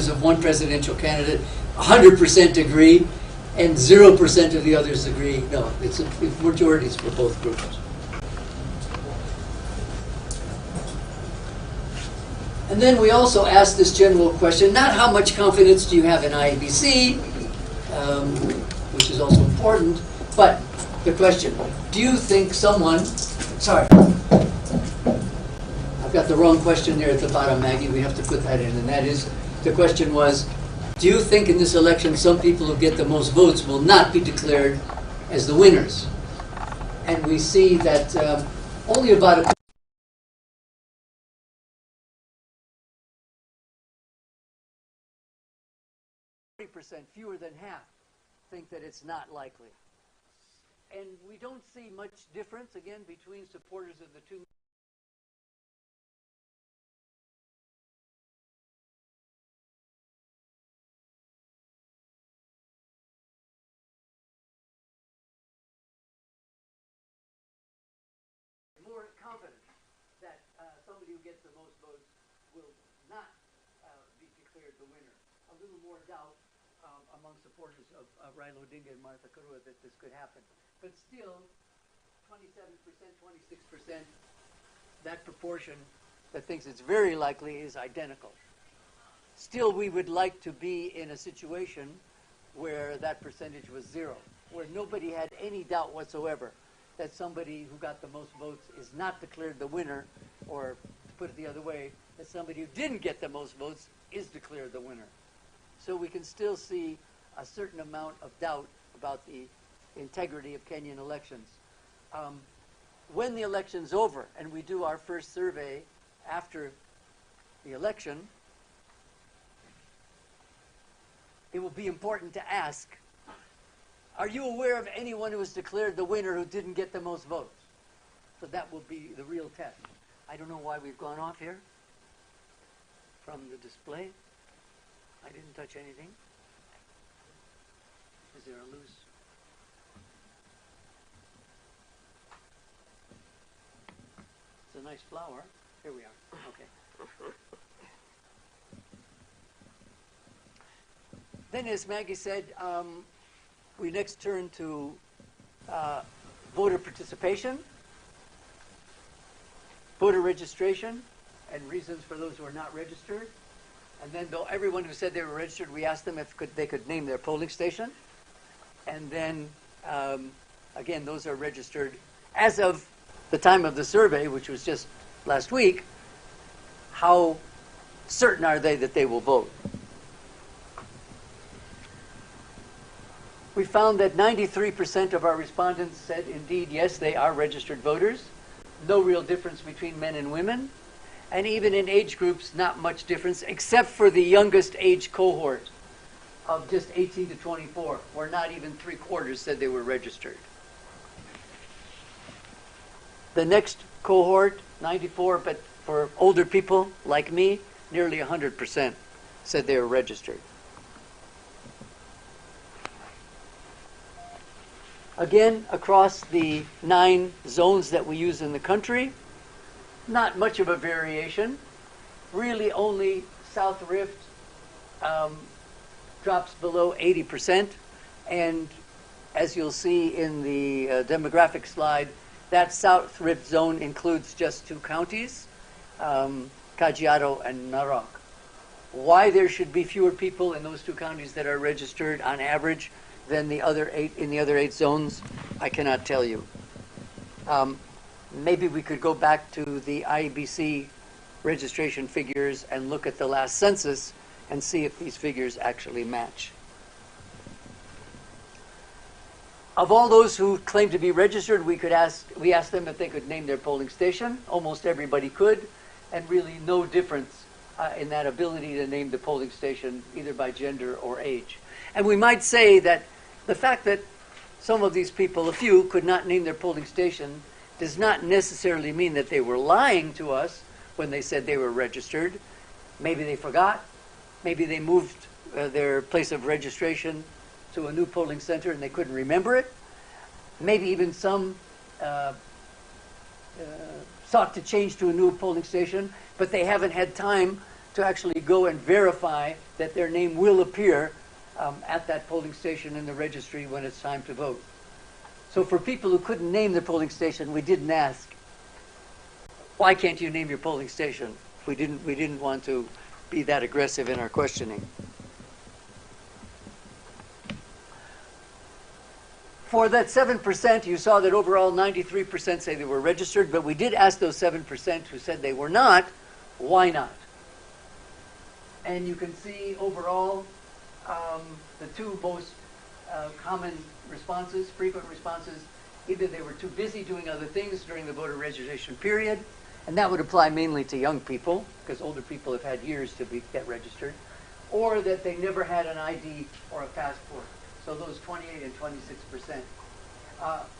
supporters of one presidential candidate 100% agree, and 0% of the others agree. No, it's majorities for both groups. And then we also asked this general question, not how much confidence do you have in IEBC, which is also important, but the question, do you think someone, sorry, I've got the wrong question there at the bottom, Maggie, we have to put that in, and that is, the question was, do you think in this election some people who get the most votes will not be declared as the winners? And we see that only about a fewer than half think that it's not likely. And we don't see much difference, again, between supporters of the two. More confident that somebody who gets the most votes will not be declared the winner. A little more doubt among supporters of Raila Odinga and Martha Karua that this could happen. But still, 27%, 26%, that proportion that thinks it's very likely is identical. Still, we would like to be in a situation where that percentage was 0, where nobody had any doubt whatsoever that somebody who got the most votes is not declared the winner, or to put it the other way, that somebody who didn't get the most votes is declared the winner. So we can still see a certain amount of doubt about the integrity of Kenyan elections. When the election's over and we do our first survey after the election, it will be important to ask, are you aware of anyone who was declared the winner who didn't get the most votes? So that will be the real test. I don't know why we've gone off here from the display. I didn't touch anything. Is there a loose? It's a nice flower. Here we are. Okay. Then, as Maggie said, we next turn to voter participation, voter registration, and reasons for those who are not registered. And then, though everyone who said they were registered, we asked them if they could name their polling station. And then, again, those are registered as of the time of the survey, which was just last week. How certain are they that they will vote? We found that 93% of our respondents said, indeed, yes, they are registered voters. No real difference between men and women. And even in age groups, not much difference, except for the youngest age cohort of just 18 to 24, where not even 3/4 said they were registered. The next cohort, 94, but for older people like me, nearly 100% said they were registered. Again, across the 9 zones that we use in the country, not much of a variation. Really only South Rift drops below 80%. And as you'll see in the demographic slide, that South Rift zone includes just 2 counties, Kajiado and Narok. Why there should be fewer people in those 2 counties that are registered on average than the other 8 in the other 8 zones, I cannot tell you. Maybe we could go back to the IEBC registration figures and look at the last census and see if these figures actually match. Of all those who claim to be registered, we asked them if they could name their polling station. Almost everybody could, and really no difference in that ability to name the polling station either by gender or age. And we might say that the fact that some of these people, a few, could not name their polling station does not necessarily mean that they were lying to us when they said they were registered. Maybe they forgot. Maybe they moved their place of registration to a new polling center and they couldn't remember it. Maybe even some sought to change to a new polling station, but they haven't had time to actually go and verify that their name will appear at that polling station in the registry when it's time to vote. So for people who couldn't name their polling station, we didn't ask, why can't you name your polling station? We didn't want to be that aggressive in our questioning. For that 7%, you saw that overall 93% say they were registered, but we did ask those 7% who said they were not, why not? And you can see overall the two most common responses, frequent responses, either they were too busy doing other things during the voter registration period, and that would apply mainly to young people, because older people have had years to get registered, or that they never had an ID or a passport. So those 28 and 26%.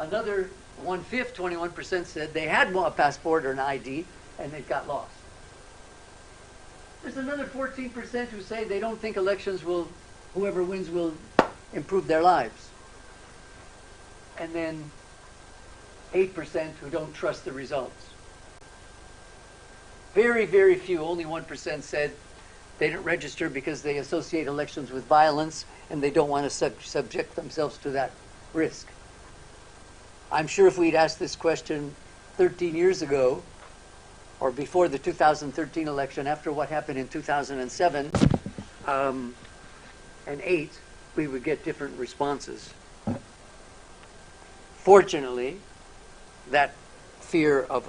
Another 1/5, 21% said they had a passport or an ID and it got lost. There's another 14% who say they don't think elections will, whoever wins will improve their lives. And then 8% who don't trust the results. Very, very few, only 1% said they didn't register because they associate elections with violence and they don't want to subject themselves to that risk. I'm sure if we'd asked this question 13 years ago, or before the 2013 election, after what happened in 2007 and 8, we would get different responses. Fortunately, that fear of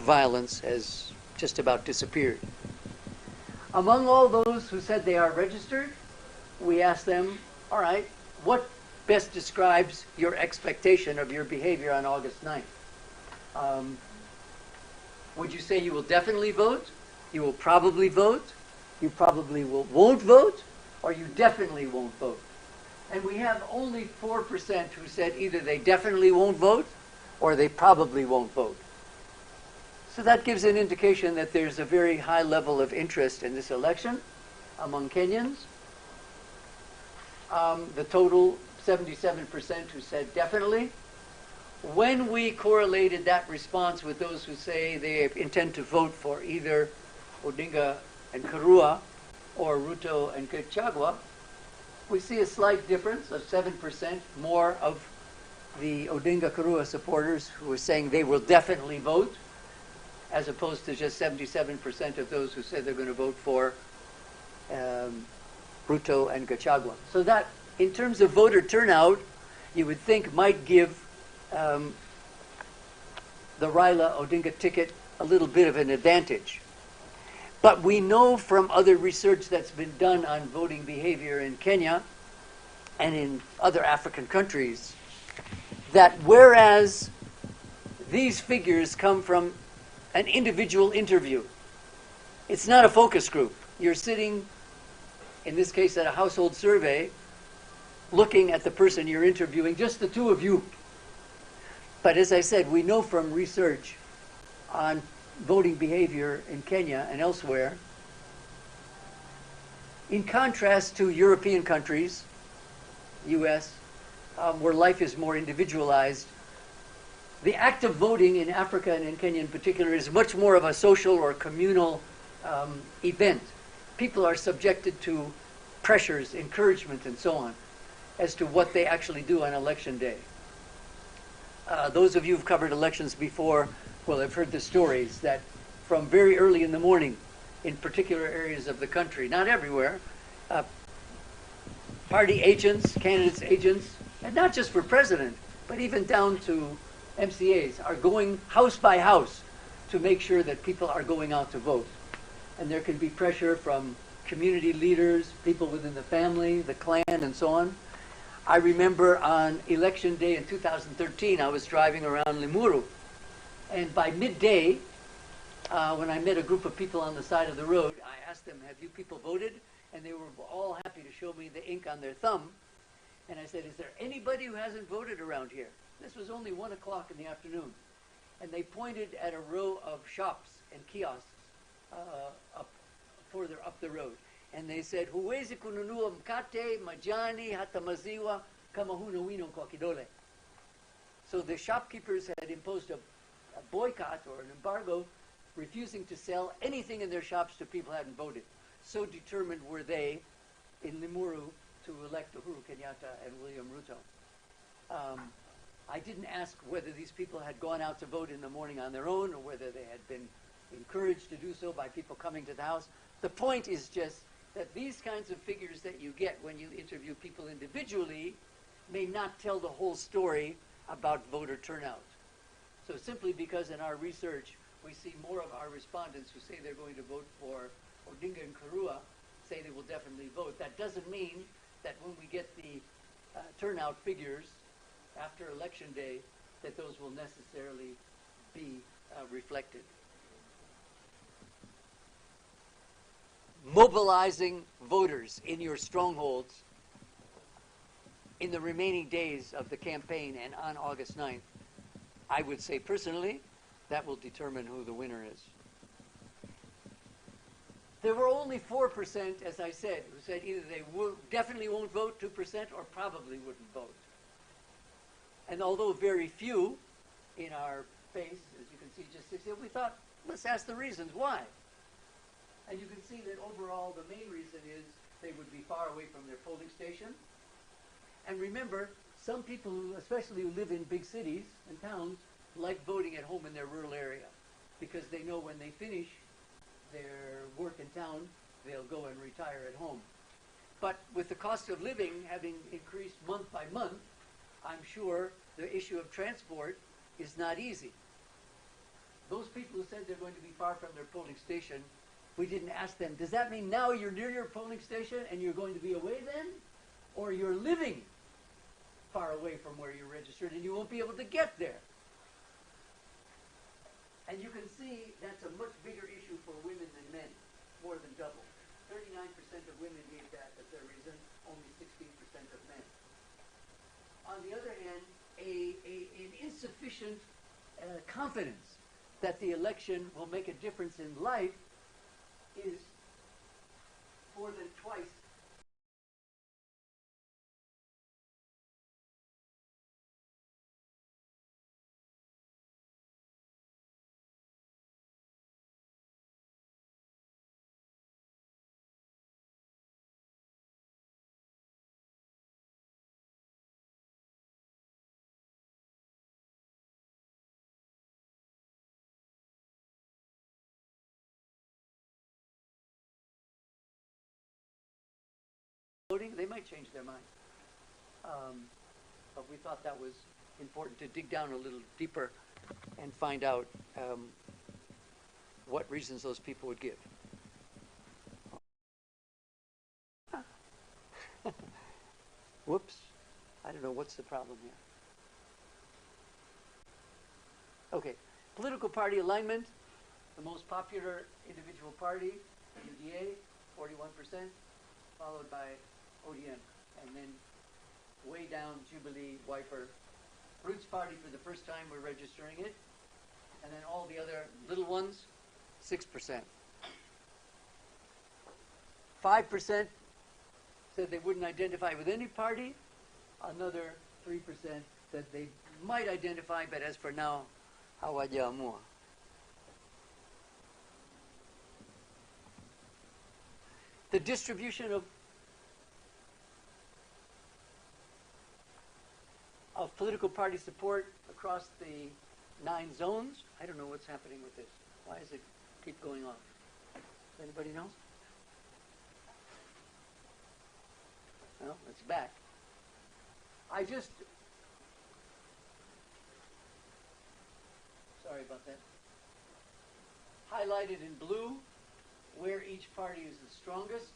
violence has just about disappeared. Among all those who said they are registered, we asked them, all right, what best describes your expectation of your behavior on August 9th? Would you say you will definitely vote? You will probably vote? You probably won't vote? Or you definitely won't vote? And we have only 4% who said either they definitely won't vote or they probably won't vote. So that gives an indication that there's a very high level of interest in this election among Kenyans. The total, 77% who said definitely. When we correlated that response with those who say they intend to vote for either Odinga and Karua or Ruto and Gachagua, we see a slight difference of 7% more of the Odinga Karua supporters who are saying they will definitely vote, as opposed to just 77% of those who said they're going to vote for Ruto and Gachagua. So that, in terms of voter turnout, you would think might give the Raila Odinga ticket a little bit of an advantage. But we know from other research that's been done on voting behavior in Kenya and in other African countries that whereas these figures come from an individual interview, it's not a focus group. You're sitting, in this case, at a household survey, looking at the person you're interviewing, just the two of you. But as I said, we know from research on voting behavior in Kenya and elsewhere, in contrast to European countries, US, where life is more individualized, the act of voting in Africa and in Kenya in particular is much more of a social or communal event. People are subjected to pressures, encouragement, and so on, as to what they actually do on election day. Those of you who've covered elections before will have heard the stories that from very early in the morning, in particular areas of the country, not everywhere, party agents, candidates agents, and not just for president, but even down to MCAs, are going house by house to make sure that people are going out to vote. And there can be pressure from community leaders, people within the family, the clan, and so on. I remember on election day in 2013, I was driving around Limuru, and by midday, when I met a group of people on the side of the road, I asked them, have you people voted? And they were all happy to show me the ink on their thumb. And I said, is there anybody who hasn't voted around here? This was only 1 o'clock in the afternoon. And they pointed at a row of shops and kiosks further up the road. And they said, huwezi kununua mkate, majani, hata maziwa, kama huna wino kwa kidole. So the shopkeepers had imposed a boycott or an embargo refusing to sell anything in their shops to people who hadn't voted. So determined were they in Limuru to elect Uhuru Kenyatta and William Ruto. I didn't ask whether these people had gone out to vote in the morning on their own or whether they had been encouraged to do so by people coming to the house. The point is just that these kinds of figures that you get when you interview people individually may not tell the whole story about voter turnout. So simply because in our research we see more of our respondents who say they're going to vote for Odinga and Karua say they will definitely vote, that doesn't mean that when we get the turnout figures after Election Day, that those will necessarily be reflected. Mobilizing voters in your strongholds in the remaining days of the campaign and on August 9th, I would say personally, that will determine who the winner is. There were only 4%, as I said, who said either they definitely won't vote, 2%, or probably wouldn't vote. And although very few in our base, as you can see, just 60, we thought, let's ask the reasons why. And you can see that overall the main reason is they would be far away from their polling station. And remember, some people, especially who live in big cities and towns, like voting at home in their rural area because they know when they finish their work in town, they'll go and retire at home. But with the cost of living having increased month by month, I'm sure the issue of transport is not easy. Those people who said they're going to be far from their polling station, we didn't ask them, does that mean now you're near your polling station and you're going to be away then? Or you're living far away from where you're registered and you won't be able to get there? And you can see that's a much bigger issue for women than men, more than double. 39% of women gave that as their reason, only 16% of men. On the other hand, an insufficient confidence that the election will make a difference in life is more than twice voting. They might change their mind. But we thought that was important to dig down a little deeper and find out what reasons those people would give. Whoops. I don't know what's the problem here. Okay. Political party alignment. The most popular individual party, UDA, 41%, followed by ODM. And then way down, Jubilee, Wiper. Roots Party for the first time, we're registering it. And then all the other little ones, 6%. 5% said they wouldn't identify with any party. Another 3% said they might identify, but as for now, hawajaamua. The distribution of political party support across the 9 zones. I don't know what's happening with this. Why does it keep going on? Anybody know? No, it's back. Sorry about that. Highlighted in blue where each party is the strongest.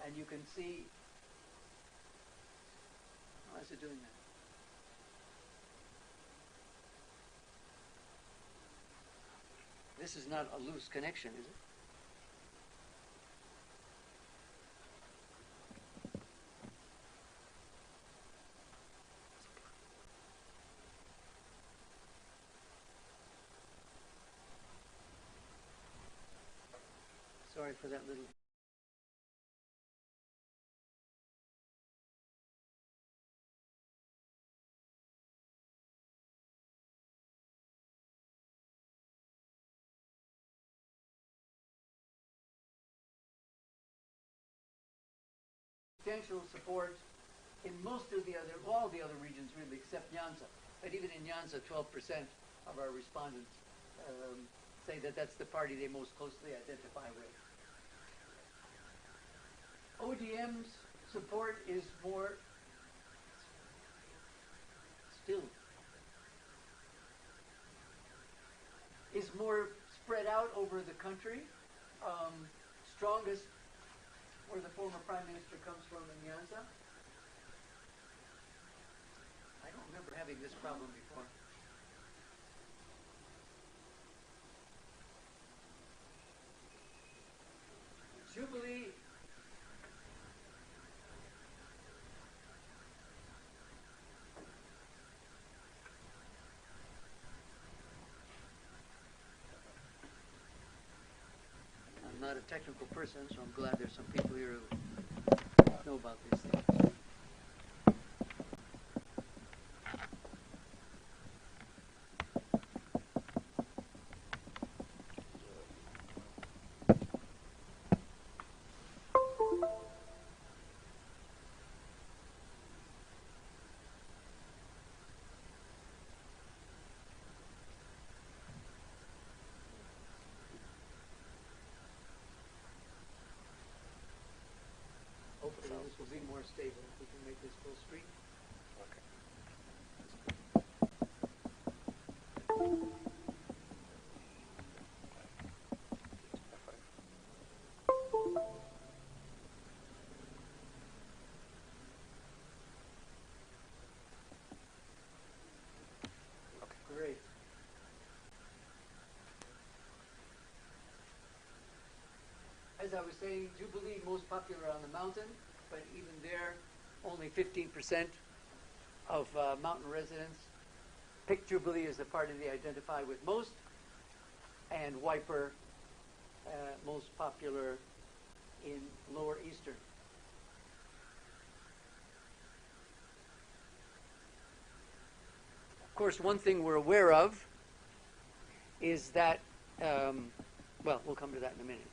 And you can see, how is it doing that? This is not a loose connection, is it? Sorry for that little... substantial support in all the other regions really, except Nyanza. But even in Nyanza, 12% of our respondents say that that's the party they most closely identify with. ODM's support is more spread out over the country. Strongest where the former Prime Minister comes from in Nyanza. I don't remember having this problem before. Jubilee. I'm not a technical person, so I'm glad there's some people here who know about these things. Hopefully this will be more stable if we can make this full screen. Great. As I was saying, Jubilee most popular on the mountain, but even there, only 15% of mountain residents pick Jubilee as the party they identify with most, and Wiper most popular in Lower Eastern. Of course, one thing we're aware of is that, well, we'll come to that in a minute.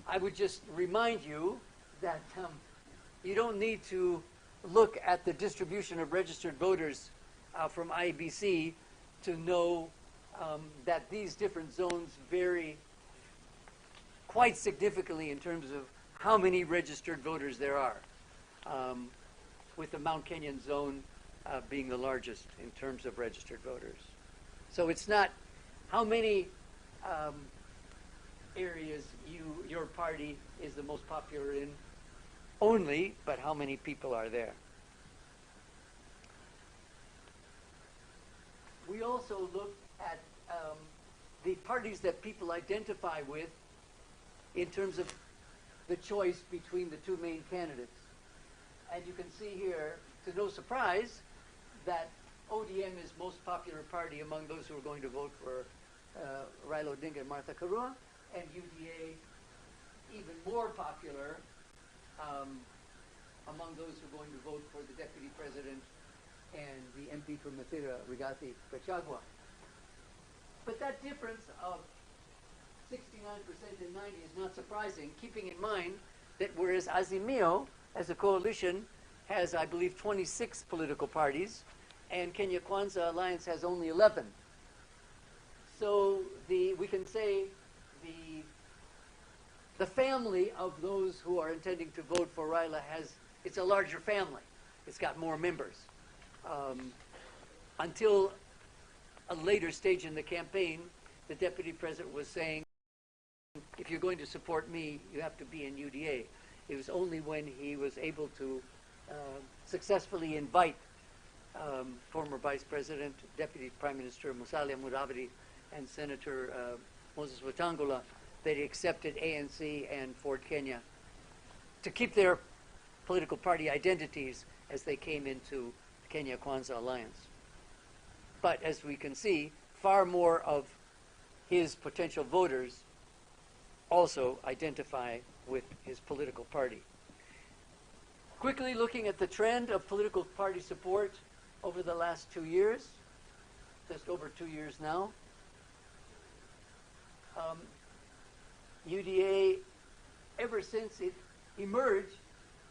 I would just remind you that you don't need to look at the distribution of registered voters from IBC to know that these different zones vary quite significantly in terms of how many registered voters there are, with the Mount Kenyan zone being the largest in terms of registered voters. So it's not how many areas your party is the most popular in only, but how many people are there. We also look at the parties that people identify with in terms of the choice between the two main candidates. And you can see here, to no surprise, that ODM is most popular party among those who are going to vote for Raila Odinga and Martha Karua, and UDA even more popular among those who are going to vote for the Deputy President and the MP from Mathira, Rigathi Gachagua. But that difference of 69% and 90% is not surprising, keeping in mind that whereas Azimio, as a coalition, has, I believe, 26 political parties, and Kenya Kwanza Alliance has only 11. So we can say the family of those who are intending to vote for Raila it's a larger family. It's got more members. Until a later stage in the campaign, the Deputy President was saying, if you're going to support me, you have to be in UDA. It was only when he was able to successfully invite former Vice President, Deputy Prime Minister Musalia Mudavadi, and Senator Moses Wetangula that he accepted ANC and Ford Kenya to keep their political party identities as they came into the Kenya Kwanza Alliance. But as we can see, far more of his potential voters also identify with his political party. Quickly looking at the trend of political party support over the last 2 years, just over 2 years now. UDA, ever since it emerged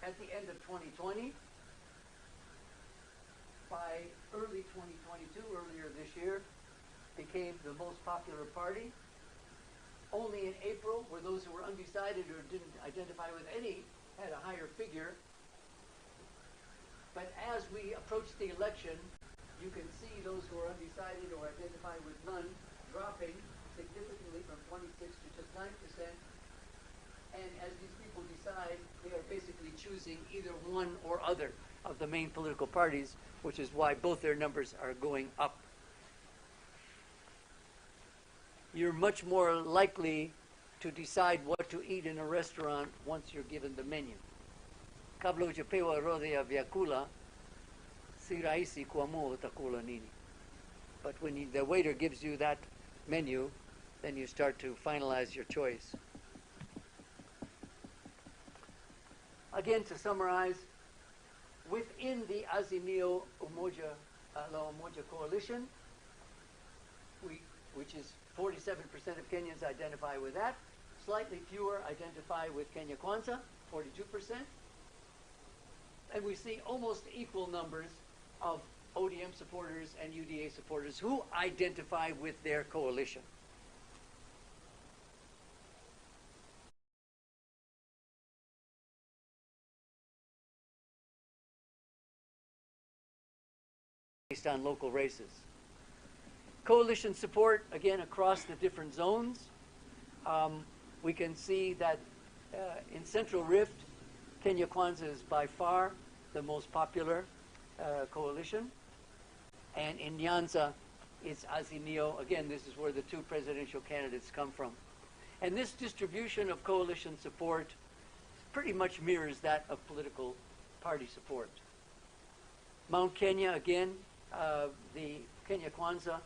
at the end of 2020, by early 2022, earlier this year, became the most popular party. Only in April, where those who were undecided or didn't identify with any had a higher figure. But as we approach the election, you can see those who are undecided or identify with none dropping significantly from 26 to just 9%. And as these people decide, they are basically choosing either one or other of the main political parties, which is why both their numbers are going up. You're much more likely to decide what to eat in a restaurant once you're given the menu. Kabla hujapewa orodha ya vyakula, si rahisi kuamua utakula nini. But when the waiter gives you that menu, then you start to finalize your choice. Again, to summarize, within the Azimio La Umoja coalition, which is 47% of Kenyans identify with that, slightly fewer identify with Kenya Kwanza, 42%, and we see almost equal numbers of ODM supporters and UDA supporters who identify with their coalition. Based on local races. Coalition support, again, across the different zones. We can see that in Central Rift, Kenya Kwanza is by far the most popular coalition. And in Nyanza, it's Azimio. Again, this is where the two presidential candidates come from. And this distribution of coalition support pretty much mirrors that of political party support. Mount Kenya, again, the Kenya Kwanza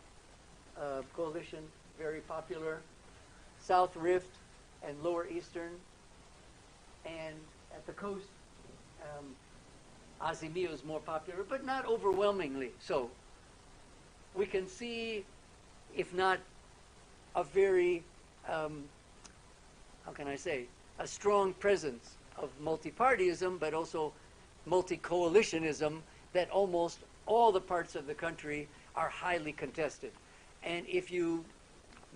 coalition, very popular. South Rift and Lower Eastern, and at the coast, Azimio is more popular, but not overwhelmingly so. We can see, if not a very, how can I say, a strong presence of multi-partyism, but also multi-coalitionism, that almost all the parts of the country are highly contested. And if you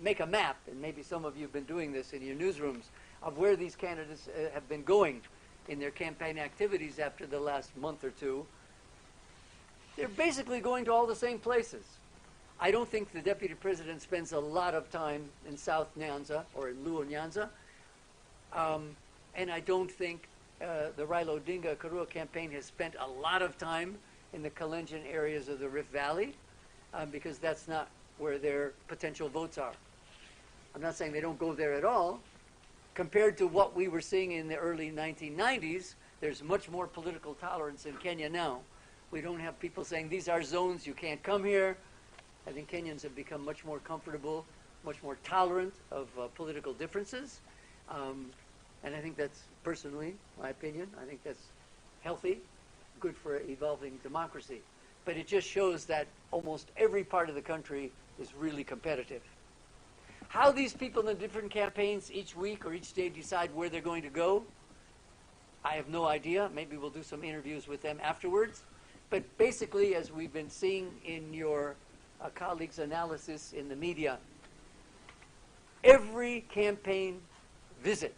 make a map, and maybe some of you have been doing this in your newsrooms, of where these candidates have been going in their campaign activities after the last month or two, they're basically going to all the same places. I don't think the deputy president spends a lot of time in South Nyanza or in Luo Nyanza, and I don't think the Raila Odinga Karua campaign has spent a lot of time in the Kalenjin areas of the Rift Valley, because that's not where their potential votes are. I'm not saying they don't go there at all. Compared to what we were seeing in the early 1990s, there's much more political tolerance in Kenya now. We don't have people saying, these are zones, you can't come here. I think Kenyans have become much more comfortable, much more tolerant of political differences. And I think that's, personally, my opinion, I think that's healthy, good for evolving democracy. But it just shows that almost every part of the country is really competitive. How these people in the different campaigns each week or each day decide where they're going to go, I have no idea. Maybe we'll do some interviews with them afterwards. But basically, as we've been seeing in your colleagues' analysis in the media, every campaign visit,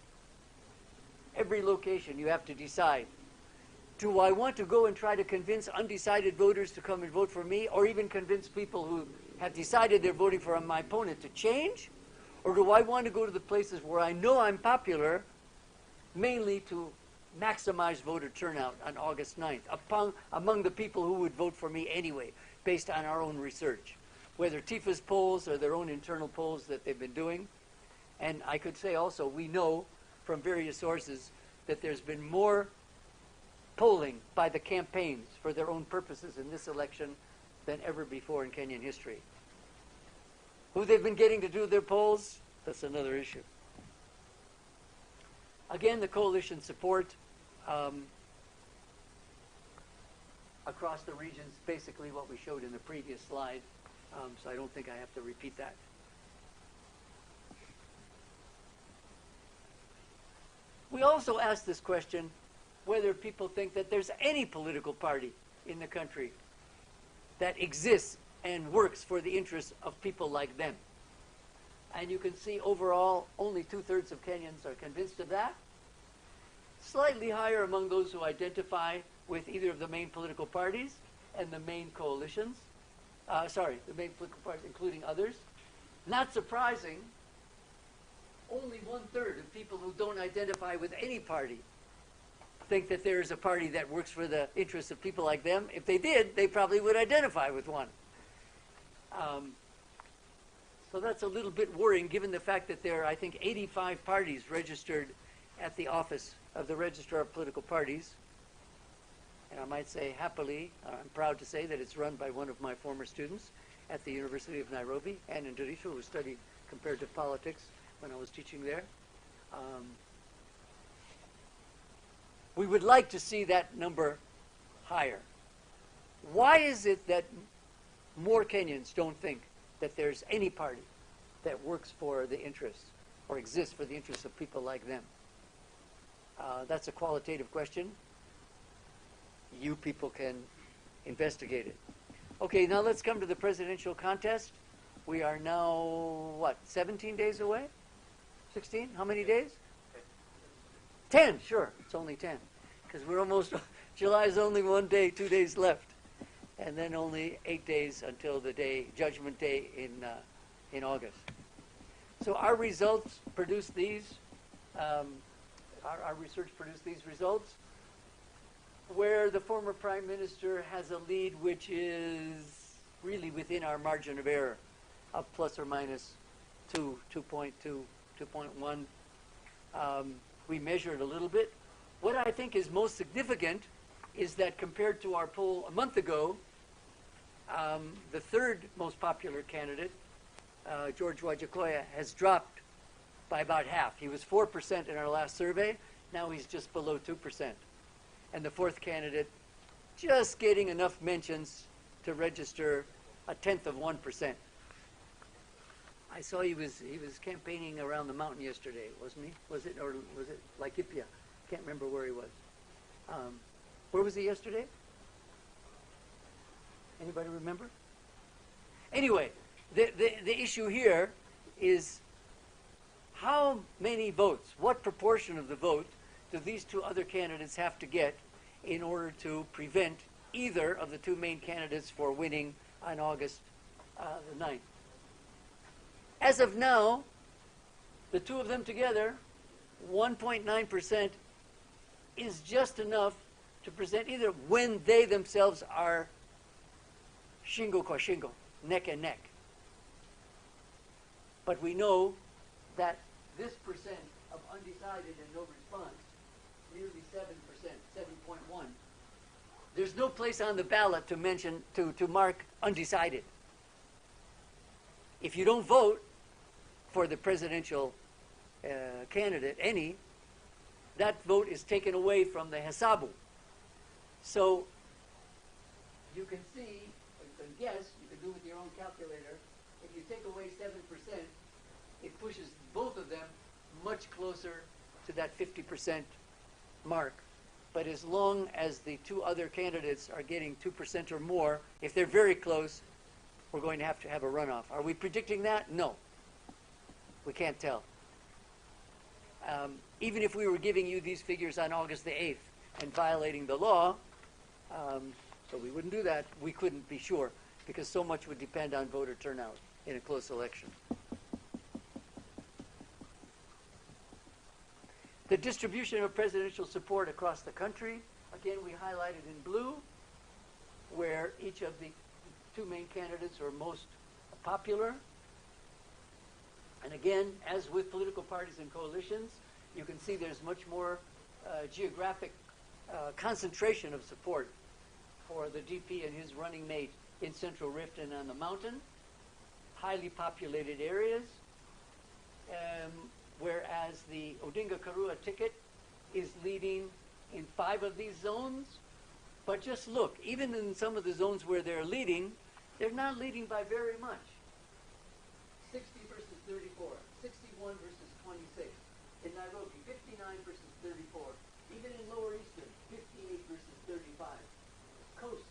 every location, you have to decide, do I want to go and try to convince undecided voters to come and vote for me, or even convince people who have decided they're voting for my opponent to change? Or do I want to go to the places where I know I'm popular, mainly to maximize voter turnout on August 9th, among the people who would vote for me anyway, based on our own research, whether TIFA's polls or their own internal polls that they've been doing. And I could say also, we know from various sources that there's been more polling by the campaigns for their own purposes in this election than ever before in Kenyan history. Who they've been getting to do their polls, that's another issue. Again, the coalition support across the regions, basically what we showed in the previous slide, so I don't think I have to repeat that. We also asked this question whether people think that there's any political party in the country that exists and works for the interests of people like them. And you can see overall only 2/3 of Kenyans are convinced of that. Slightly higher among those who identify with either of the main political parties and the main coalitions. The main political parties, including others. Not surprising, only 1/3 of people who don't identify with any party think that there is a party that works for the interests of people like them. If they did, they probably would identify with one. So that's a little bit worrying given the fact that there are, I think, 85 parties registered at the office of the Registrar of Political Parties. And I might say happily, I'm proud to say that it's run by one of my former students at the University of Nairobi, Ann Ndirisho, who studied comparative politics when I was teaching there. We would like to see that number higher. Why is it that more Kenyans don't think that there's any party that works for the interests or exists for the interests of people like them? That's a qualitative question. You people can investigate it. Okay, now let's come to the presidential contest. We are now, what, 17 days away? 16? How many days? 10, sure. It's only 10. Because we're almost, July's only 1 day, 2 days left. And then only 8 days until the day, Judgment Day in August. So our results produce these, our research produced these results, where the former Prime Minister has a lead which is really within our margin of error of plus or minus 2, 2.2, 2.1. We measured a little bit. What I think is most significant is that compared to our poll a month ago, the third most popular candidate, George Wajakoya, has dropped by about half. He was 4% in our last survey. Now he's just below 2%. And the fourth candidate just getting enough mentions to register 1/10 of 1%. I saw he was campaigning around the mountain yesterday, wasn't he? Was it Laikipia? Can't remember where he was. Where was he yesterday? Anybody remember? Anyway, the issue here is how many votes, what proportion of the vote do these two other candidates have to get in order to prevent either of the two main candidates for winning on August the 9th. As of now, the two of them together, 1.9% is just enough to present either when they themselves are shingo kwa shingo, neck and neck. But we know that this percent of undecided and no response, nearly 7%, 7.1, there's no place on the ballot to mention, to mark undecided. If you don't vote for the presidential candidate, that vote is taken away from the hesabu. So you can see, you can guess, you can do with your own calculator, if you take away 7%, it pushes both of them much closer to that 50% mark. But as long as the two other candidates are getting 2% or more, if they're very close, we're going to have a runoff. Are we predicting that? No. We can't tell. Even if we were giving you these figures on August the 8th and violating the law, so we wouldn't do that, we couldn't be sure, because so much would depend on voter turnout in a close election. The distribution of presidential support across the country, again, we highlighted in blue, where each of the two main candidates are most popular. And again, as with political parties and coalitions, you can see there's much more geographic concentration of support for the DP and his running mate in Central Rift and on the mountain, highly populated areas, whereas the Odinga Karua ticket is leading in 5 of these zones. But just look, even in some of the zones where they're leading, they're not leading by very much. 60 versus 34, 61 versus 26. In Nairobi, 59 versus 34. Even in Lower Eastern, 58 versus 35. Coast,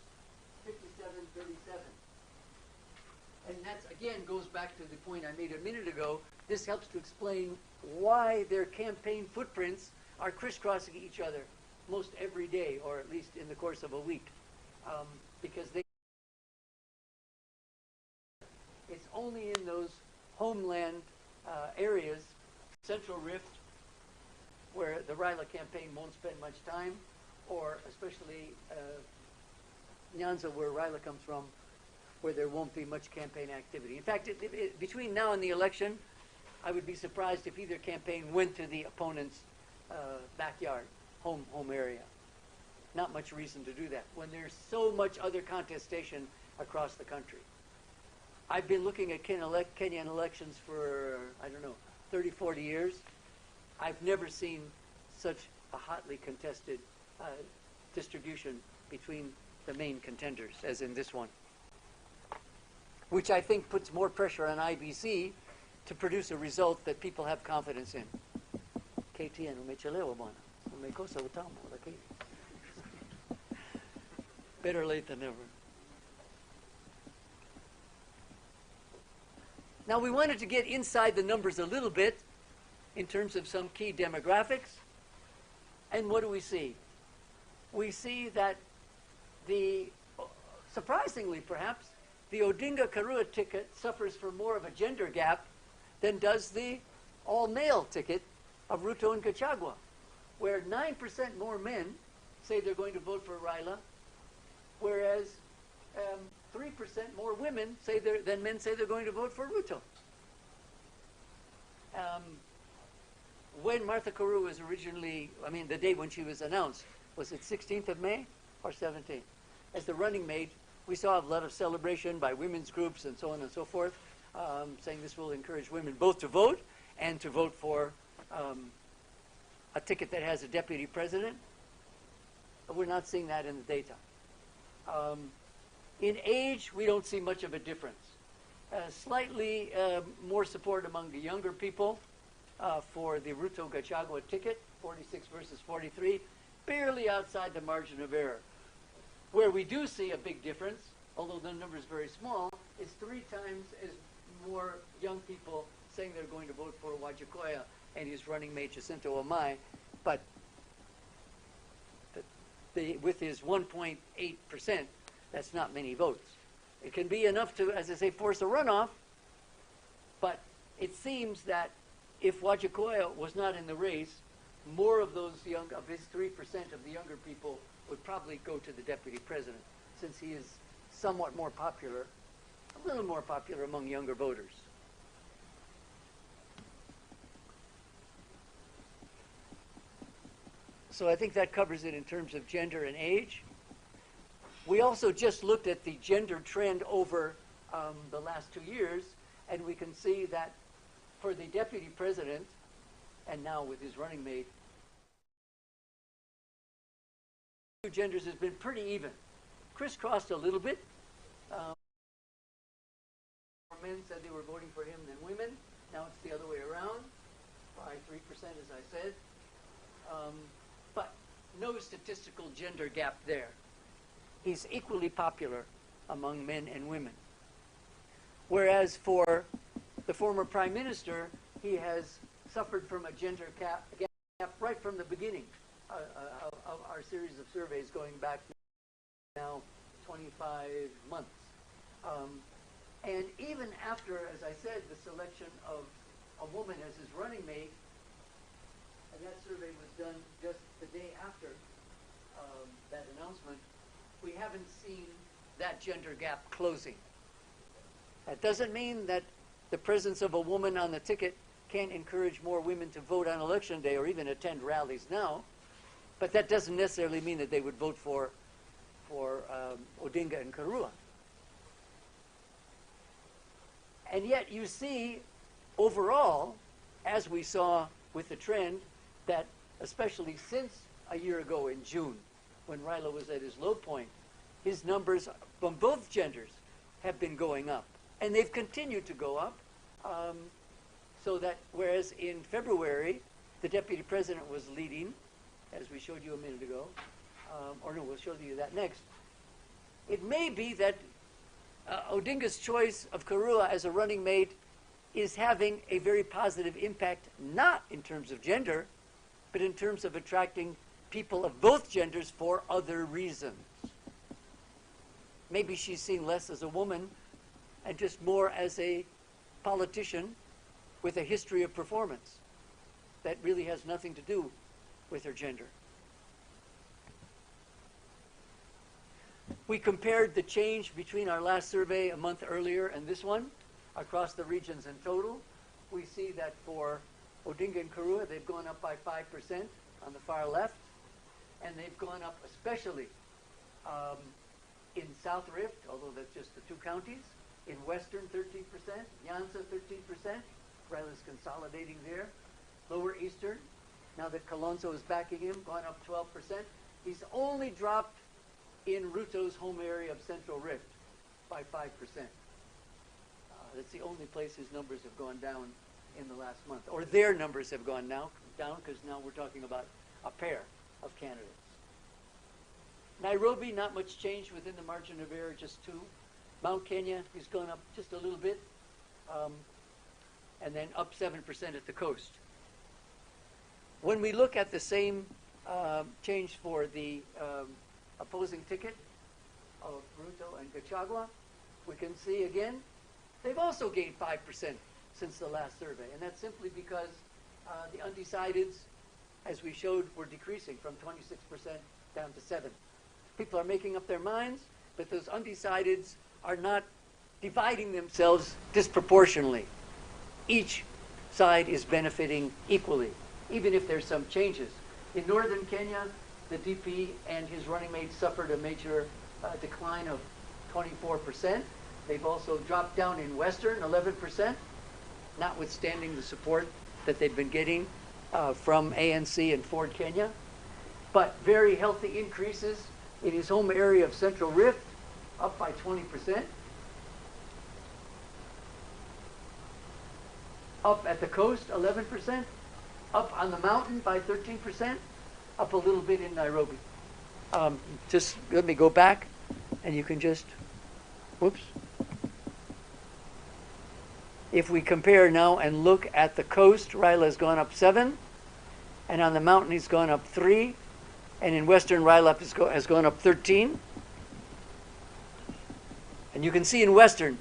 57-37. And that, again, goes back to the point I made a minute ago. This helps to explain why their campaign footprints are crisscrossing each other most every day, or at least in the course of a week. Because it's only in those homeland areas, Central Rift, where the Raila campaign won't spend much time, or especially Nyanza, where Raila comes from, where there won't be much campaign activity. In fact, between now and the election, I would be surprised if either campaign went to the opponent's backyard, home area. Not much reason to do that when there's so much other contestation across the country. I've been looking at Kenyan elections for, I don't know, 30, 40 years. I've never seen such a hotly contested distribution between the main contenders as in this one, which I think puts more pressure on IBC to produce a result that people have confidence in. Better late than never. Now we wanted to get inside the numbers a little bit in terms of some key demographics. And what do we see? We see that surprisingly perhaps, the Odinga Karua ticket suffers from more of a gender gap than does the all-male ticket of Ruto and Gachagua, where 9% more men say they're going to vote for Raila, whereas 3% more women than men say they're going to vote for Ruto. When Martha Karua was originally, the day when she was announced, was it 16th of May or 17th? As the running mate, we saw a lot of celebration by women's groups and so on and so forth, saying this will encourage women both to vote and to vote for a ticket that has a deputy president. But we're not seeing that in the data. In age, we don't see much of a difference. Slightly more support among the younger people for the Ruto Gachagua ticket, 46 versus 43, barely outside the margin of error. Where we do see a big difference, although the number is very small, is 3 times as more young people saying they're going to vote for Wajakoya and his running mate Jacinto Amai, but with his 1.8%, that's not many votes. It can be enough to, as I say, force a runoff, but it seems that if Wajakoya was not in the race, more of those of his 3% of the younger people would probably go to the deputy president, since he is somewhat more popular, a little more popular among younger voters. So I think that covers it in terms of gender and age. We also just looked at the gender trend over the last 2 years, and we can see that for the deputy president, and now with his running mate, genders has been pretty even. Crisscrossed a little bit. More men said they were voting for him than women. Now it's the other way around, by 3%, as I said. But no statistical gender gap there. He's equally popular among men and women. Whereas for the former prime minister, he has suffered from a gender gap right from the beginning of our series of surveys going back now 25 months. And even after, as I said, the selection of a woman as his running mate, and that survey was done just the day after that announcement, we haven't seen that gender gap closing. That doesn't mean that the presence of a woman on the ticket can't encourage more women to vote on election day or even attend rallies now, but that doesn't necessarily mean that they would vote for Odinga and Karua. And yet you see overall, as we saw with the trend, that especially since a year ago in June, when Raila was at his low point, his numbers from both genders have been going up. And they've continued to go up, so that whereas in February, the deputy president was leading, as we showed you a minute ago. Or no, we'll show you that next. It may be that Odinga's choice of Karua as a running mate is having a very positive impact, not in terms of gender, but in terms of attracting people of both genders for other reasons. Maybe she's seen less as a woman and just more as a politician with a history of performance that really has nothing to do with her gender. We compared the change between our last survey a month earlier and this one across the regions in total. We see that for Odinga and Karua, they've gone up by 5% on the far left, and they've gone up especially in South Rift, although that's just the two counties, in Western 13%, Nyanza 13%, Raila's consolidating there. Lower Eastern, now that Kalonzo is backing him, gone up 12%. He's only dropped in Ruto's home area of Central Rift by 5%. That's the only place his numbers have gone down in the last month, or their numbers have gone down, because now we're talking about a pair of candidates. Nairobi, not much change within the margin of error, just 2. Mount Kenya has gone up just a little bit, and then up 7% at the coast. When we look at the same change for the opposing ticket of Ruto and Gachagua, we can see again, they've also gained 5% since the last survey, and that's simply because the undecideds, as we showed, were decreasing from 26% down to 7%. People are making up their minds, but those undecideds are not dividing themselves disproportionately. Each side is benefiting equally, even if there's some changes. In northern Kenya, the DP and his running mate suffered a major decline of 24%. They've also dropped down in western 11%, notwithstanding the support that they've been getting from ANC and Ford Kenya. But very healthy increases in his home area of Central Rift, up by 20%. Up at the coast, 11%. Up on the mountain by 13%. Up a little bit in Nairobi. Just let me go back, and you can just, whoops. If we compare now and look at the coast, Raila has gone up 7, and on the mountain he's gone up 3, and in western Raila has gone up 13. And you can see in western,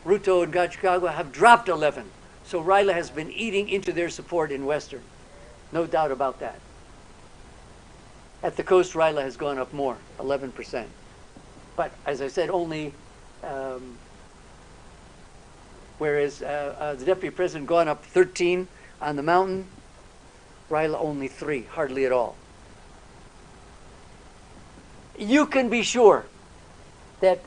Ruto and Gachagua have dropped 11. So Raila has been eating into their support in western. No doubt about that. At the coast, Raila has gone up more, 11%. But as I said, only, whereas the deputy president gone up 13 on the mountain, Raila only 3, hardly at all. You can be sure that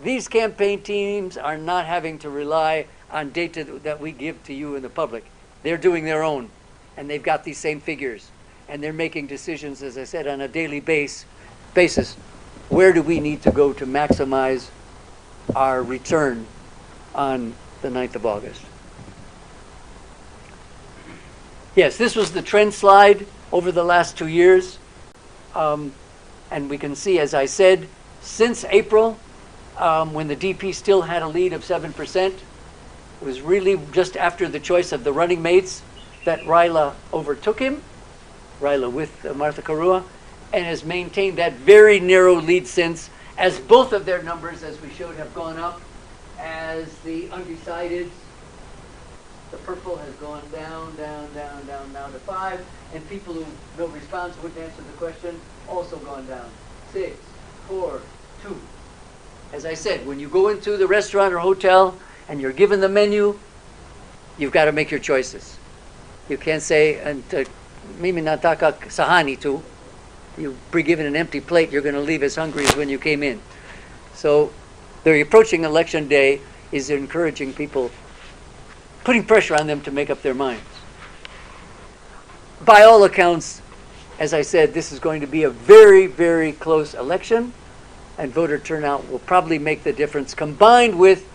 these campaign teams are not having to rely on data that we give to you in the public. They're doing their own, and they've got these same figures, and they're making decisions, as I said, on a daily basis. Where do we need to go to maximize our return on the 9th of August? Yes, this was the trend slide over the last 2 years. And we can see, as I said, since April, when the DP still had a lead of 7%, it was really just after the choice of the running mates that Raila overtook him, Raila with Martha Karua, and has maintained that very narrow lead since, as both of their numbers, as we showed, have gone up, as the undecideds, the purple has gone down to 5, and people who no response wouldn't answer the question also gone down. 6, 4, 2. As I said, when you go into the restaurant or hotel and you're given the menu, you've got to make your choices. You can't say, and mimi nataka sahani tu. You be given an empty plate, you're going to leave as hungry as when you came in. So the approaching election day is encouraging people, putting pressure on them to make up their minds. By all accounts, as I said, this is going to be a very, very close election, and voter turnout will probably make the difference, combined with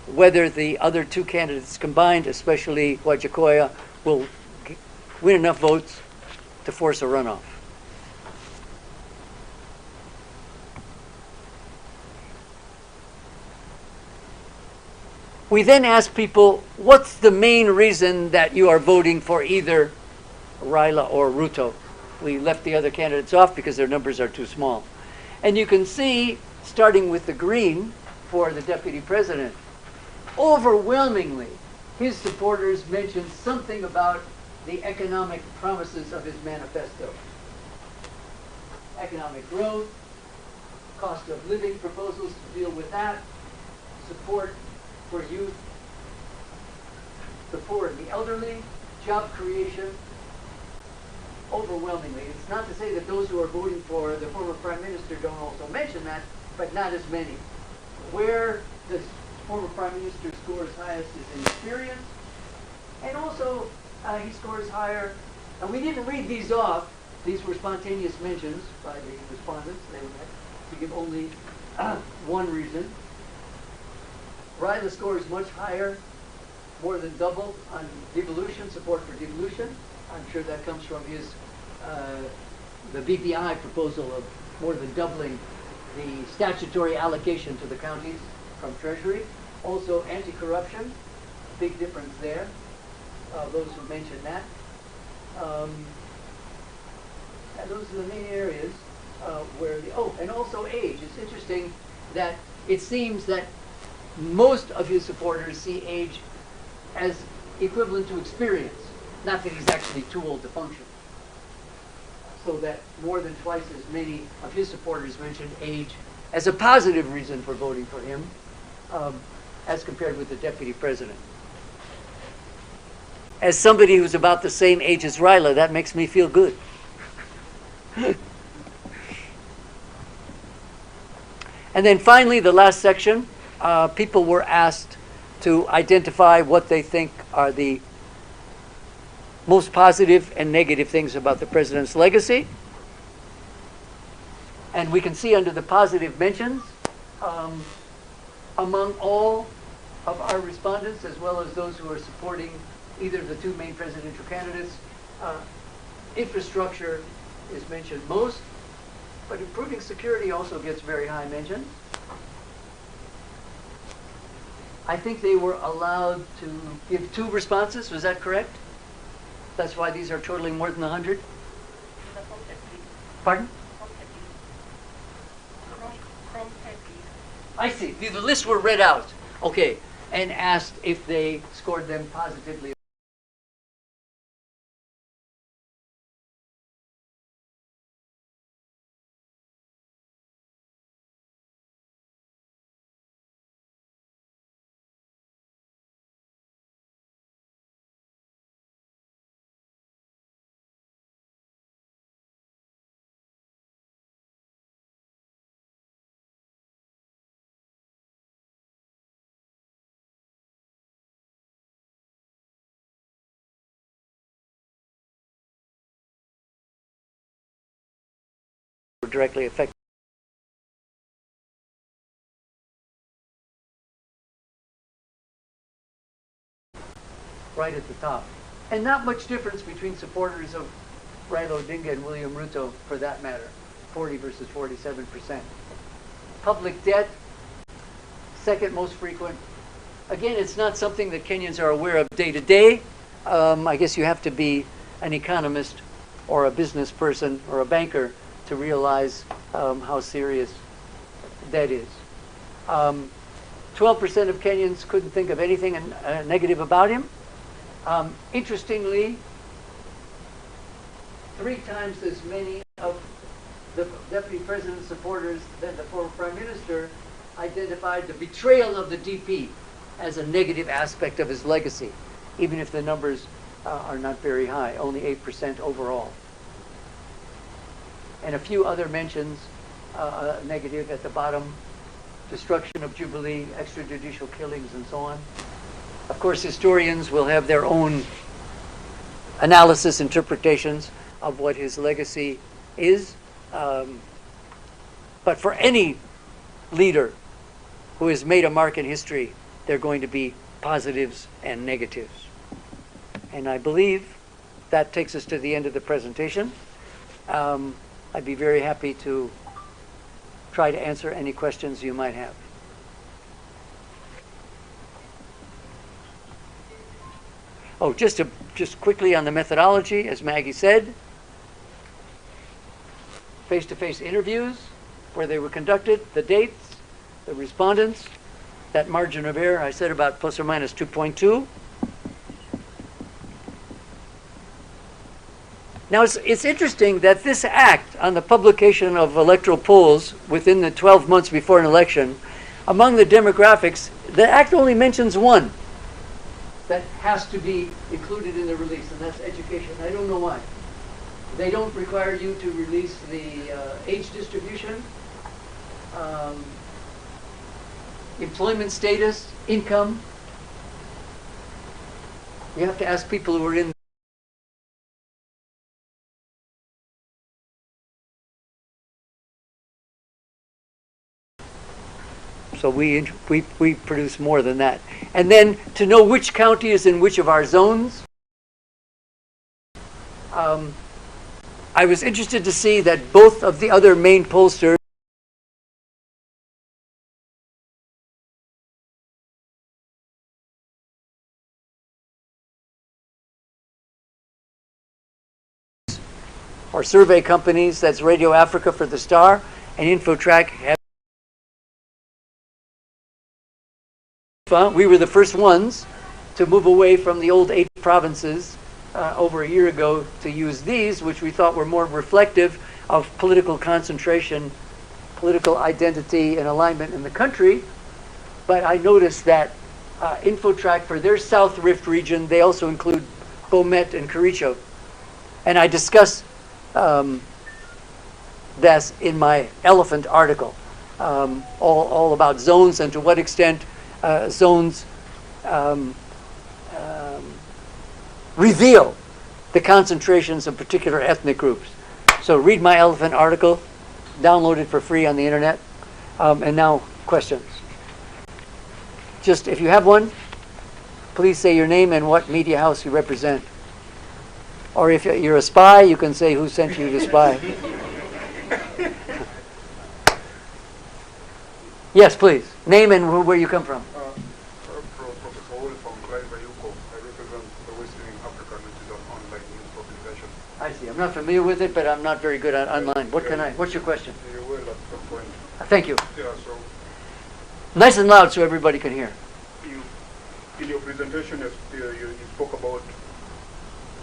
whether the other two candidates combined, especially Wajakoya, will win enough votes to force a runoff. We then ask people, what's the main reason that you are voting for either Raila or Ruto? We left the other candidates off because their numbers are too small. And you can see, starting with the green for the deputy president, overwhelmingly, his supporters mentioned something about the economic promises of his manifesto. Economic growth, cost of living proposals to deal with that, support for youth, the poor and the elderly, job creation, overwhelmingly. It's not to say that those who are voting for the former Prime Minister don't also mention that, but not as many. Where the former Prime Minister scores highest is in experience, and also he scores higher, and we didn't read these off. These were spontaneous mentions by the respondents. They were to give only one reason. Raila scores much higher, more than double on devolution, support for devolution. I'm sure that comes from his, the BPI proposal of more than doubling the statutory allocation to the counties from Treasury. Also anti-corruption, big difference there, those who mentioned that. And those are the main areas where and also age. It's interesting that it seems that most of his supporters see age as equivalent to experience, not that he's actually too old to function. So that more than twice as many of his supporters mentioned age as a positive reason for voting for him, as compared with the deputy president. As somebody who's about the same age as Raila, that makes me feel good. And then finally, the last section, people were asked to identify what they think are the most positive and negative things about the president's legacy. And we can see under the positive mentions, among all of our respondents, as well as those who are supporting either of the two main presidential candidates, infrastructure is mentioned most, but improving security also gets very high mention. I think they were allowed to give 2 responses, was that correct? That's why these are totaling more than 100? Pardon? I see. The lists were read out. Okay. And asked if they scored them positively. Directly affected. Right at the top. And not much difference between supporters of Raila Odinga and William Ruto, for that matter. 40 versus 47%. Public debt, second most frequent. Again, it's not something that Kenyans are aware of day to day. I guess you have to be an economist or a business person or a banker to realize how serious that is. 12% of Kenyans couldn't think of anything negative about him. Interestingly, 3 times as many of the deputy president's supporters than the former prime minister identified the betrayal of the DP as a negative aspect of his legacy, even if the numbers are not very high, only 8% overall. And a few other mentions, negative at the bottom, destruction of Jubilee, extrajudicial killings, and so on. Of course, historians will have their own analysis, interpretations of what his legacy is. But for any leader who has made a mark in history, there are going to be positives and negatives. And I believe that takes us to the end of the presentation. I'd be very happy to try to answer any questions you might have. Oh, just quickly on the methodology, as Maggie said, face-to-face interviews, where they were conducted, the dates, the respondents, that margin of error I said about plus or minus 2.2. Now, it's interesting that this act on the publication of electoral polls within the 12 months before an election, among the demographics, the act only mentions one that has to be included in the release, and that's education. I don't know why. They don't require you to release the age distribution, employment status, income. You have to ask people who are in. So we produce more than that. And then to know which county is in which of our zones. I was interested to see that both of the other main pollsters or survey companies, that's Radio Africa for the Star and InfoTrack, have. We were the first ones to move away from the old 8 provinces over a year ago to use these, which we thought were more reflective of political concentration, political identity, and alignment in the country. But I noticed that InfoTrack, for their South Rift region, they also include Bomet and Kericho. And I discuss this in my elephant article, all about zones and to what extent zones reveal the concentrations of particular ethnic groups. So read my elephant article, download it for free on the internet. And now questions. Just if you have one, please say your name and what media house you represent. Or if you're a spy, you can say who sent you to spy. Yes, please. Name and where you come from. I see. I'm not familiar with it, but I'm not very good at online. What's your question? Thank you. Yeah, so Nice and loud so everybody can hear. In your presentation, you spoke about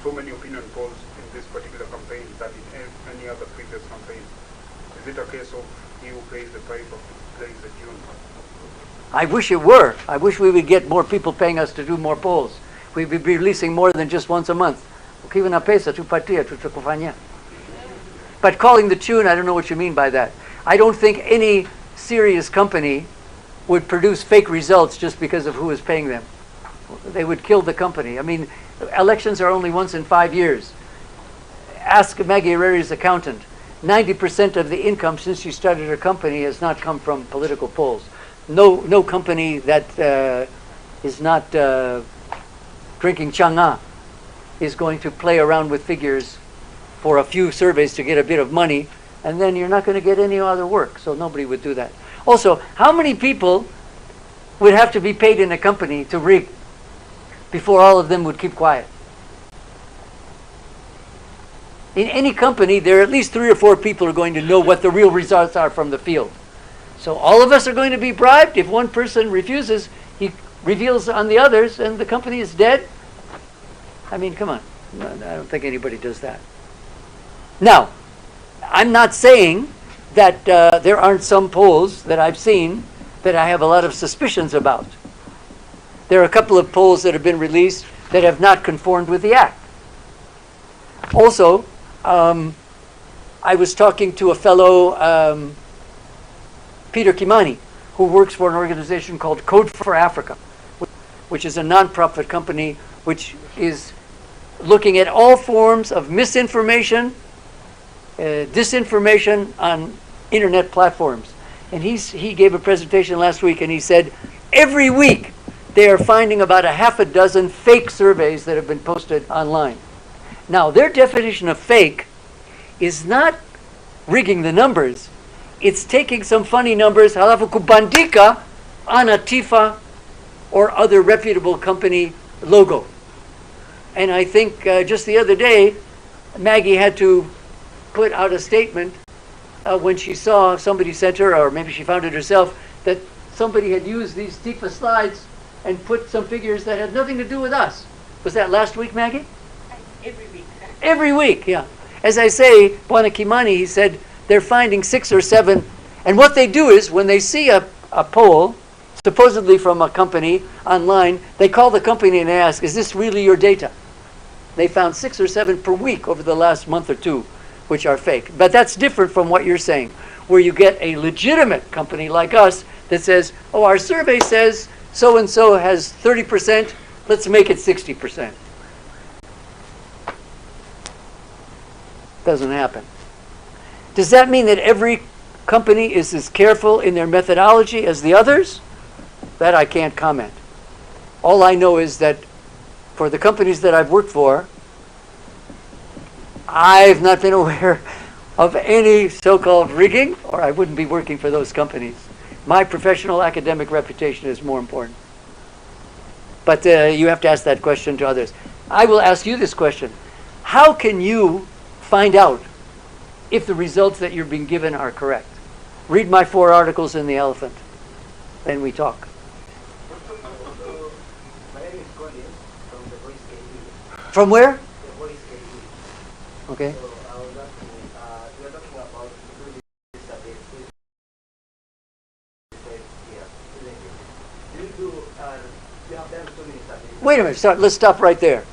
so many opinion polls in this particular campaign that in any other previous campaign. Is it a case of he who pays the price of plays the tune? I wish it were. I wish we would get more people paying us to do more polls. We'd be releasing more than just once a month. But calling the tune, I don't know what you mean by that. I don't think any serious company would produce fake results just because of who is paying them. They would kill the company. I mean, elections are only once in 5 years. Ask Maggie Herrera's accountant. 90% of the income since she started her company has not come from political polls. No company that is not drinking chang'an is going to play around with figures for a few surveys to get a bit of money, and then you're not going to get any other work, so nobody would do that. Also, how many people would have to be paid in a company to rig before all of them would keep quiet? In any company, there are at least 3 or 4 people who are going to know what the real results are from the field. So all of us are going to be bribed. If one person refuses, he reveals on the others, and the company is dead. I mean, come on. No, I don't think anybody does that. Now, I'm not saying that there aren't some polls that I've seen that I have a lot of suspicions about. There are a couple of polls that have been released that have not conformed with the act. Also, I was talking to a fellow, Peter Kimani, who works for an organization called Code for Africa, which is a non-profit company which is looking at all forms of misinformation, disinformation on internet platforms. And he gave a presentation last week, and he said every week they are finding about a half a dozen fake surveys that have been posted online. Now, their definition of fake is not rigging the numbers. It's taking some funny numbers, halafu kubandika on a TIFA or other reputable company logo. And I think just the other day, Maggie had to put out a statement when she saw somebody sent her, or maybe she found it herself, that somebody had used these TIFA slides and put some figures that had nothing to do with us. Was that last week, Maggie? Every week. Every week, yeah. As I say, Bwana Kimani, he said they're finding 6 or 7. And what they do is when they see a poll, supposedly from a company online, they call the company and ask, is this really your data? They found 6 or 7 per week over the last month or two, which are fake. But that's different from what you're saying, where you get a legitimate company like us that says, oh, our survey says so-and-so has 30%, let's make it 60%. Doesn't happen. Does that mean that every company is as careful in their methodology as the others? That I can't comment. All I know is that for the companies that I've worked for, I've not been aware of any so-called rigging, or I wouldn't be working for those companies. My professional academic reputation is more important. But you have to ask that question to others. I will ask you this question. How can you find out if the results that you're being given are correct? Read my 4 articles in The Elephant. Then we talk. My name is Colin from the Voice KE. From where? The Voice KE. Okay. So I was asking, we are talking about doing this survey. Do you do, you have done so many surveys? Wait a minute. Let's stop right there.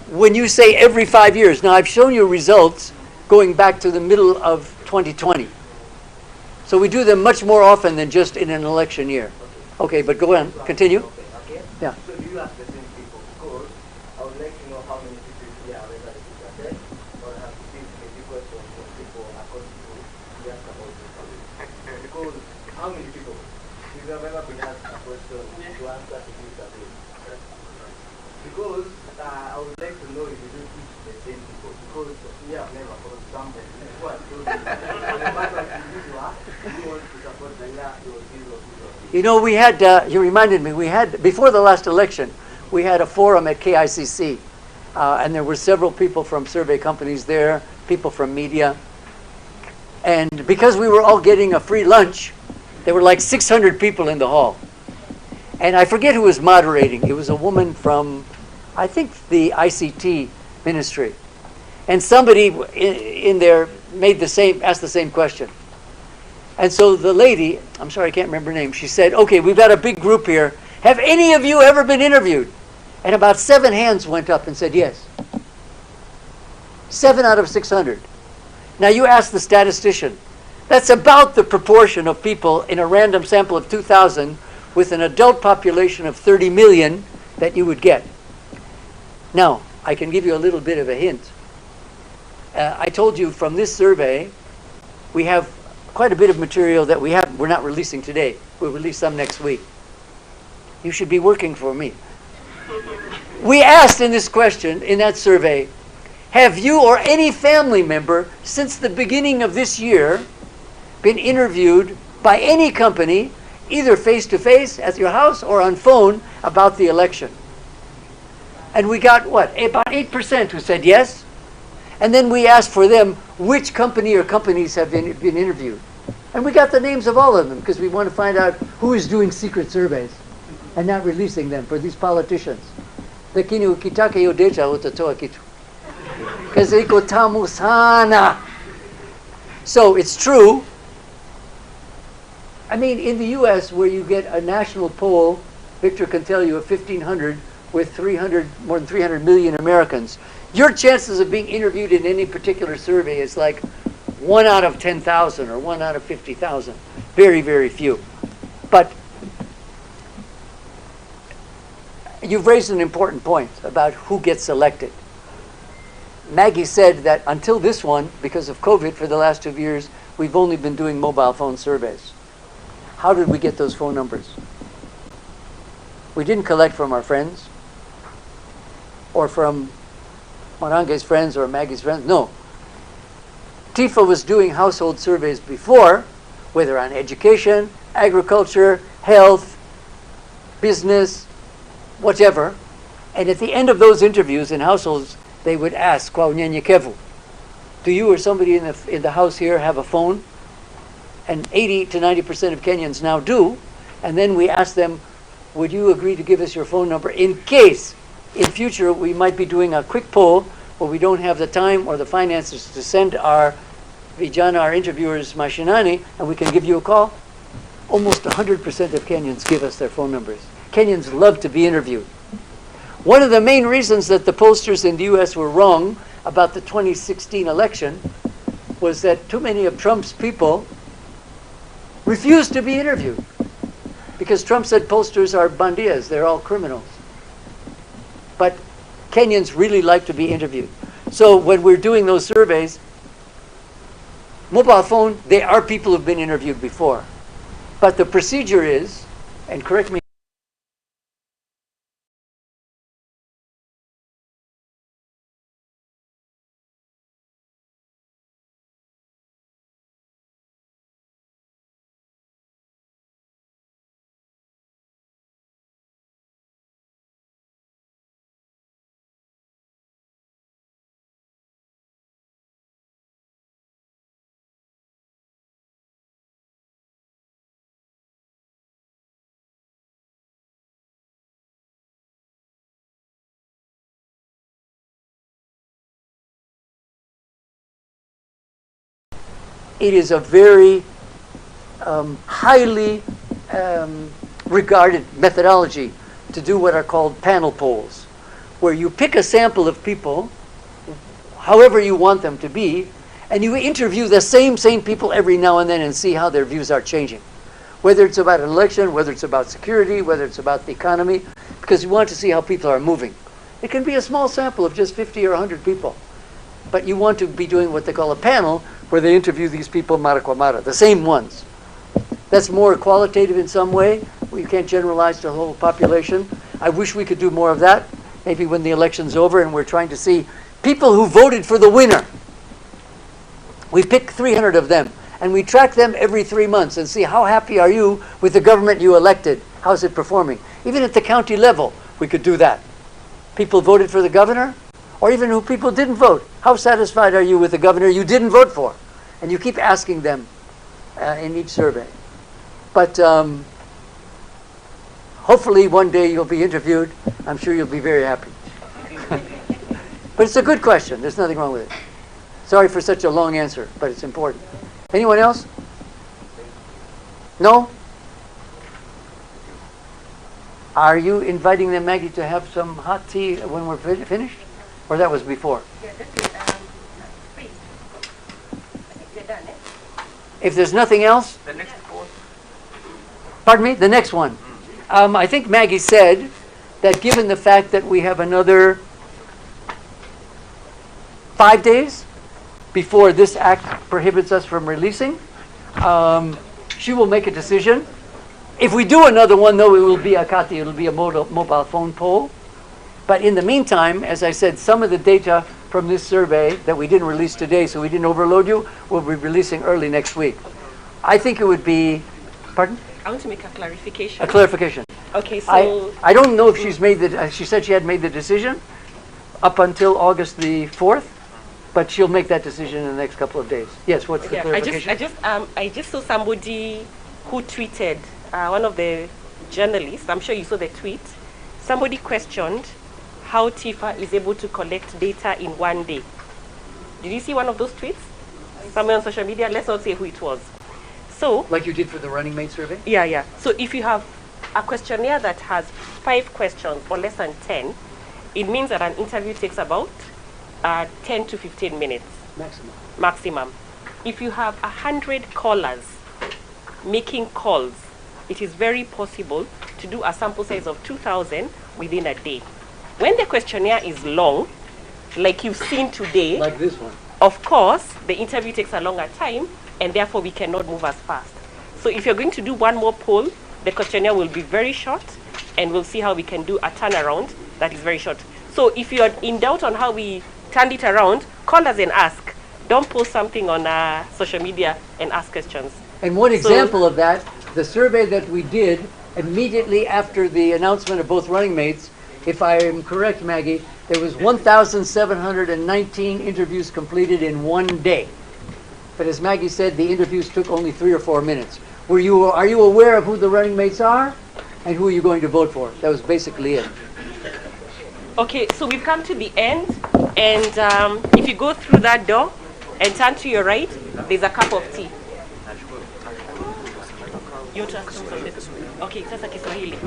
When you say every 5 years, now I've shown you results going back to the middle of 2020. So we do them much more often than just in an election year. Okay, but go on. Continue. Okay. Yeah. So do you ask the same people? Because I would like to know how many people here are whether it is attend or have received maybe questions from people according to we ask about this survey. Because how many people? If you have ever been asked a question to answer to this survey. Because I would like to know if you do teach the same people. Because we have never, for example, who are told you, no matter you want to support the year, you will give your You know, we had, you reminded me, we had, before the last election, we had a forum at KICC. And there were several people from survey companies there, people from media. And because we were all getting a free lunch, there were like 600 people in the hall. And I forget who was moderating. It was a woman from, I think, the ICT ministry. And somebody in there asked the same question. And so the lady, I'm sorry, I can't remember her name, she said, okay, we've got a big group here. Have any of you ever been interviewed? And about 7 hands went up and said yes. 7 out of 600. Now you ask the statistician. That's about the proportion of people in a random sample of 2,000 with an adult population of 30 million that you would get. Now, I can give you a little bit of a hint. I told you from this survey, we have quite a bit of material that we're not releasing today. We'll release some next week. You should be working for me. We asked in this question, in that survey, have you or any family member since the beginning of this year been interviewed by any company, either face-to-face at your house or on phone, about the election? And we got, what, about 8% who said yes. And then we asked for them which company or companies have been interviewed. And we got the names of all of them because we want to find out who is doing secret surveys and not releasing them for these politicians. Lakini ukitaka hiyo data utatoa kitu. Kasi iko tamu sana. So it's true. I mean, in the US, where you get a national poll, Victor can tell you, of 1,500 with more than 300 million Americans, your chances of being interviewed in any particular survey is like 1 out of 10,000 or 1 out of 50,000. Very, very few. But you've raised an important point about who gets selected. Maggie said that until this one, because of COVID for the last 2 years, we've only been doing mobile phone surveys. How did we get those phone numbers? We didn't collect from our friends or from Marange's friends or Maggie's friends. No. TIFA was doing household surveys before, whether on education, agriculture, health, business, whatever. And at the end of those interviews in households, they would ask, "Kwa unyenyekevu, do you or somebody in the house here have a phone?" And 80 to 90% of Kenyans now do. And then we ask them, "Would you agree to give us your phone number in case in future we might be doing a quick poll where we don't have the time or the finances to send our vijana, our interviewers, mashinani, and we can give you a call?" Almost 100% of Kenyans give us their phone numbers. Kenyans love to be interviewed. One of the main reasons that the pollsters in the US were wrong about the 2016 election was that too many of Trump's people refused to be interviewed. Because Trump said pollsters are bandias, they're all criminals. But Kenyans really like to be interviewed. So when we're doing those surveys, mobile phone, they are people who've been interviewed before. But the procedure is, and correct me, it is a very highly regarded methodology to do what are called panel polls, where you pick a sample of people, however you want them to be, and you interview the same people every now and then and see how their views are changing. Whether it's about an election, whether it's about security, whether it's about the economy, because you want to see how people are moving. It can be a small sample of just 50 or 100 people, but you want to be doing what they call a panel, where they interview these people mara kwa mara, the same ones. That's more qualitative in some way. You can't generalize the whole population. I wish we could do more of that, maybe when the election's over and we're trying to see people who voted for the winner. We pick 300 of them, and we track them every 3 months and see how happy are you with the government you elected. How's it performing? Even at the county level, we could do that. People voted for the governor, or even who people didn't vote. How satisfied are you with the governor you didn't vote for? And you keep asking them in each survey. But hopefully one day you'll be interviewed. I'm sure you'll be very happy. But it's a good question. There's nothing wrong with it. Sorry for such a long answer, but it's important. Anyone else? No? Are you inviting them, Maggie, to have some hot tea when we're finished? Or that was before? Yeah, that's it. Please. I think we're done, eh? If there's nothing else? The next poll. Pardon me? The next one. I think Maggie said that given the fact that we have another 5 days before this act prohibits us from releasing, she will make a decision. If we do another one, though, it will be a kati, it will be a mobile phone poll. But in the meantime, as I said, some of the data from this survey that we didn't release today, so we didn't overload you, we'll be releasing early next week. I think it would be, pardon? I want to make a clarification. A clarification. Okay, so I don't know if she's made the, she said she had made the decision up until August the 4th, but she'll make that decision in the next couple of days. Yes, what's the clarification? I just saw somebody who tweeted, one of the journalists, I'm sure you saw the tweet, somebody questioned how TIFA is able to collect data in 1 day. Did you see one of those tweets? Somewhere on social media, let's not say who it was. So, like you did for the running mate survey? Yeah. So if you have a questionnaire that has 5 questions or less than 10, it means that an interview takes about 10 to 15 minutes. Maximum. If you have 100 callers making calls, it is very possible to do a sample size of 2,000 within a day. When the questionnaire is long, like you've seen today, like this one, of course, the interview takes a longer time, and therefore we cannot move as fast. So if you're going to do one more poll, the questionnaire will be very short, and we'll see how we can do a turnaround that is very short. So if you're in doubt on how we turned it around, call us and ask. Don't post something on social media and ask questions. And one example of that, the survey that we did immediately after the announcement of both running mates, if I am correct, Maggie, there was 1,719 interviews completed in one day. But as Maggie said, the interviews took only 3 or 4 minutes. Are you aware of who the running mates are and who you're going to vote for? That was basically it. Okay, so we've come to the end, and if you go through that door and turn to your right, there's a cup of tea. Okay, sasa Kiswahili.